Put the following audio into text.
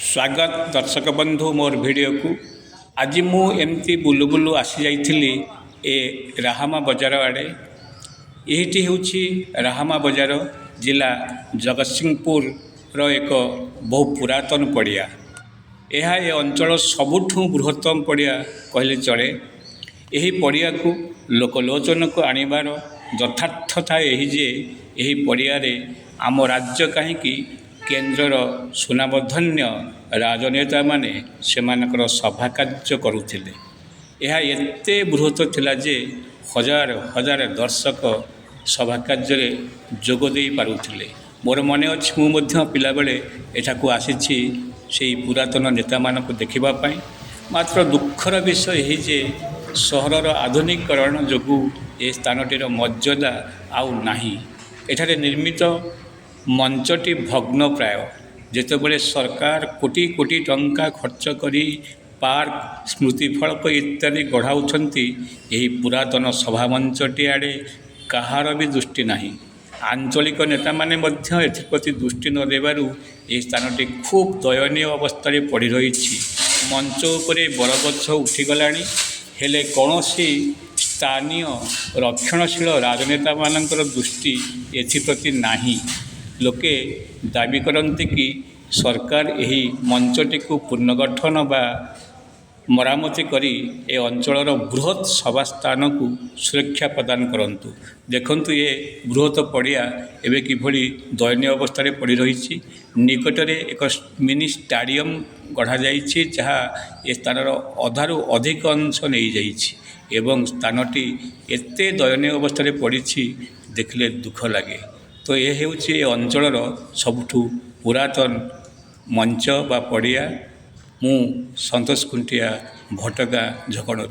स्वागत दर्शक बंधु मोर वीडियो को आज मु एमती बुलु बुलु आसी जाइथिली ए राहामा बजार आड़े। यही हूँ राहामा बजार जिला जगतसिंहपुर एक बहु पुरातन पड़िया। यह ए अंचल सबुठु बृहत्तम पड़िया कहले चले। यही पड़िया को लोकलोचन को आनिबार यथार्थता यही जे यही पड़िया आम राज्य कहीं केन्द्रर सुनामधन्य राजनेता माने सेमानकर सभा कार्य करुथिले। यह एते बृहत थिला जे हजार हजार दर्शक सभा कार्य जोग दे पारुथिले। मोर मने अछि मु मध्य पिला बेले एठाकू आसीछि सेही पुरातन नेता मानकु देखिबा पई। मात्र दुखर विषय यही जे सहरर आधुनिकरण जोगु ए स्थानटीर मर्यादा आउ नाही। एठारे निर्मित मंचटी भग्न प्राय। जेतेबेले सरकार कोटी कोटी टंका खर्च करी पार्क स्मृति फलक इत्यादि गढ़ाउछंती यही पुरातन सभा मंचटी आड़े कहार भी दृष्टि नाही। आंचलिक नेता माने मध्य एथिप्रति दृष्टि न देबारु यह स्थानटी खूब दयनीय अवस्था पड़ी रही। मंच उपरे बरगछ उठीगलाणी हेले कौनसी स्थानीय रक्षणशील राजनेता मानकर दृष्टि एथिप्रति नाही। लोके दाबी करते कि सरकार यही मंचटी को पुनर्गठन बा मरामती करी ए अंचलर बृहत सभा स्थान को सुरक्षा प्रदान करंतु। देखंतु ये बृहत पड़िया एवं किभली दयनीय अवस्था पड़ी रही। निकटरे एक मिनी स्टाडियम गढ़ा जाइछि जहाँ ए स्थानर अधारु अधिक अंश नहीं जाइछि एवं स्थानटी एते दयनीय अवस्था पड़ी देखले दुख लगे। तो ये होछि ए अंचलर सबुठु पुरातन मंच बा पड़िया। मु संतोष खुंटिया भटगा झकड़रू।